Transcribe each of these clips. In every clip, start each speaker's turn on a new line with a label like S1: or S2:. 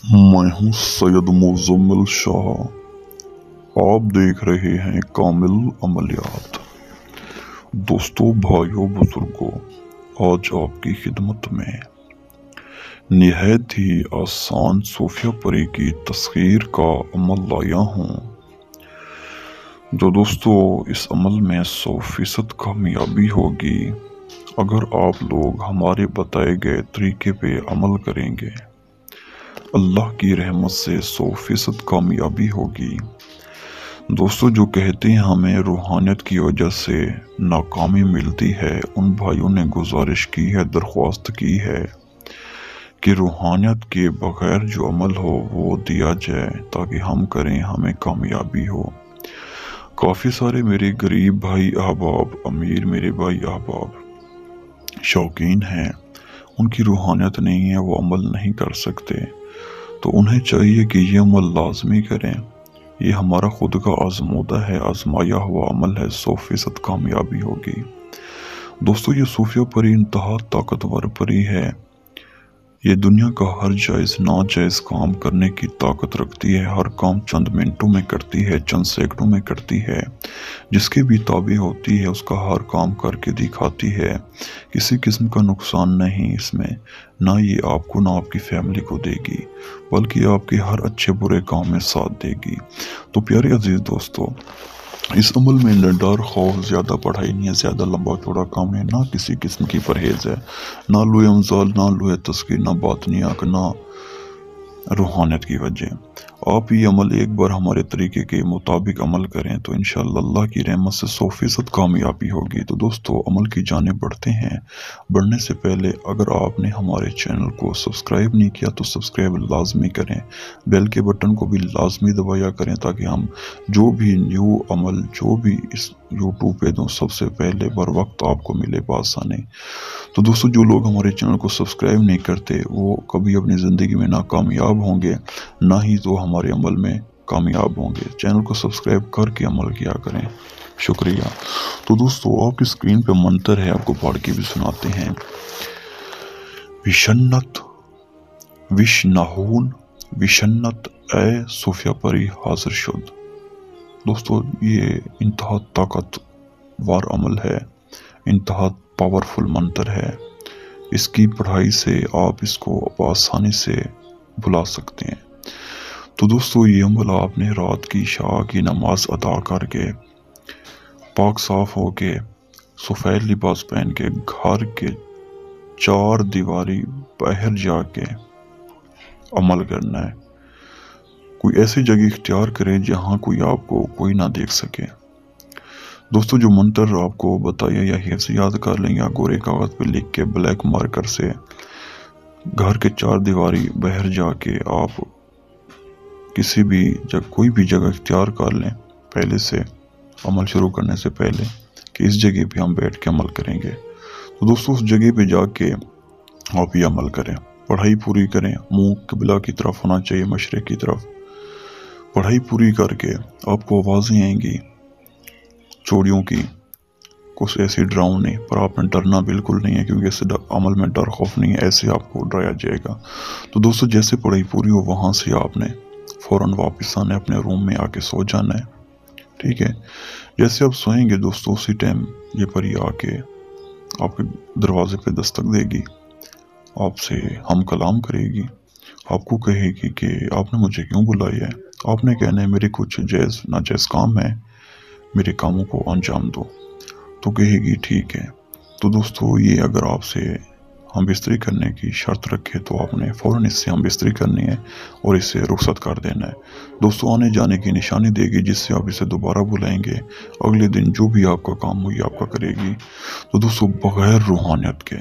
S1: मैं हूं सैयद मुज़म्मिल शाह। आप देख रहे हैं कामिल अमलियात। दोस्तों, भाइयों, बुजुर्गों, आज आपकी खिदमत में निहायत ही आसान सूफिया परी की तस्खीर का अमल लाया हूँ, जो दोस्तों इस अमल में 100% कामयाबी होगी अगर आप लोग हमारे बताए गए तरीके पे अमल करेंगे। अल्लाह की रहमत से 100% कामयाबी होगी। दोस्तों, जो कहते हैं हमें रूहानियत की वजह से नाकामी मिलती है, उन भाइयों ने गुजारिश की है, दरख्वास्त की है कि रूहानियत के बगैर जो अमल हो वो दिया जाए ताकि हम करें, हमें कामयाबी हो। काफ़ी सारे मेरे गरीब भाई अहबाब, अमीर मेरे भाई अहबाब शौकीन हैं, उनकी रूहानियत नहीं है, वो अमल नहीं कर सकते, तो उन्हें चाहिए कि ये अमल लाजमी करें। ये हमारा खुद का आजमूदा है, आजमाया हुआ अमल है, 100% कामयाबी होगी। दोस्तों, ये सूफिया परी इंतहा ताकतवर परी है। ये दुनिया का हर जायज़ नाजायज़ काम करने की ताकत रखती है। हर काम चंद मिनटों में करती है, चंद सेकंडों में करती है। जिसके भी ताबे होती है उसका हर काम करके दिखाती है। किसी किस्म का नुकसान नहीं इसमें, ना ये आपको ना आपकी फैमिली को देगी, बल्कि आपके हर अच्छे बुरे काम में साथ देगी। तो प्यारे अजीज दोस्तों, इस अमल में न डर खौफ, ज़्यादा पढ़ाई नहीं है, ज़्यादा लंबा चौड़ा काम है, ना किसी किस्म की परहेज़ है, ना लोए अमजाल, ना लोए तस्कीर, ना बातनियाक, ना रूहानियत की वजह। आप ये अमल एक बार हमारे तरीके के मुताबिक अमल करें तो इंशाअल्लाह अल्लाह की रहमत से 100% कामयाबी होगी। तो दोस्तों, अमल की जानिब बढ़ते हैं। बढ़ने से पहले अगर आपने हमारे चैनल को सब्सक्राइब नहीं किया तो सब्सक्राइब लाजमी करें, बेल के बटन को भी लाजमी दबाया करें ताकि हम जो भी न्यू अमल जो भी इस यूट्यूब पे दूँ सबसे पहले बर वक्त आपको मिले बासानी। तो दोस्तों, जो लोग हमारे चैनल को सब्सक्राइब नहीं करते वो कभी अपनी ज़िंदगी में ना कामयाब होंगे, ना ही तो हमारे अमल में कामयाब होंगे। चैनल को सब्सक्राइब करके अमल किया करें, शुक्रिया। तो दोस्तों, आपकी स्क्रीन पे मंतर है, आपको पढ़ के भी सुनाते हैं। विशन्नत विशनाहून विशन्नत ए सूफिया परी हाजिर शुद। दोस्तों, ये इंतहा ताकतवर अमल है, इंतहा पावरफुल मंत्र है। इसकी पढ़ाई से आप इसको आसानी से बुला सकते हैं। तो दोस्तों, ये अमल आपने रात की इशा की नमाज अदा करके पाक साफ होके सफ़ेद लिबास पहन के घर के 4 दीवारी बाहर जाके अमल करना है। कोई ऐसी जगह इख्तियार करें जहाँ कोई ना देख सके। दोस्तों, जो मंत्र आपको बताया या हिफ्ज़ याद कर लें या गोरे कागज़ पे लिख के ब्लैक मार्कर से घर के 4 दीवारी बाहर जाके आप किसी भी कोई भी जगह इख्तियार कर लें पहले से, अमल शुरू करने से पहले, कि इस जगह पे हम बैठ के अमल करेंगे। तो दोस्तों, उस जगह पे जाके आप ये अमल करें, पढ़ाई पूरी करें। मुंह किबला की तरफ होना चाहिए, मशरिक की तरफ। पढ़ाई पूरी करके आपको आवाज़ें आएंगी चोरियों की, कुछ ऐसी डरावनी, पर आपने डरना बिल्कुल नहीं है क्योंकि ऐसे अमल में डर खौफ नहीं है, ऐसे आपको डराया जाएगा। तो दोस्तों, जैसे पढ़ाई पूरी हो वहाँ से आपने फ़ौरन वापस आना है, अपने रूम में आके सो जाना है, ठीक है। जैसे आप सोएंगे दोस्तों, उसी टाइम ये परी आके आपके दरवाजे पे दस्तक देगी, आपसे हम कलाम करेगी, आपको कहेगी कि आपने मुझे क्यों बुलाया है। आपने कहना है मेरे कुछ जायज़ नाजायज़ काम है, मेरे कामों को अंजाम दो। तो कहेगी ठीक है। तो दोस्तों, ये अगर आपसे हम बिस्तरी करने की शर्त रखे तो आपने फ़ौरन इससे हम बिस्तरी करनी है और इसे रुखसत कर देना है। दोस्तों, आने जाने की निशानी देगी जिससे आप इसे दोबारा बुलाएंगे। अगले दिन जो भी आपका काम हुई आपका करेगी। तो दोस्तों, बग़ैर रूहानियत के,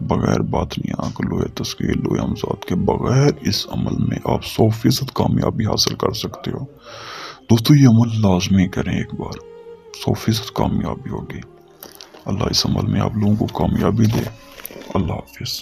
S1: बग़ैर बातनियाक, लोए तस्कीर, लोए अमजाद के, बग़ैर इस अमल में आप 100% कामयाबी हासिल कर सकते हो। दोस्तों, ये अमल लाजमी करें एक बार, 100% कामयाबी होगी। अल्लाह इस अमल में आप लोगों को कामयाबी दे। अल्लाह हाफिज़।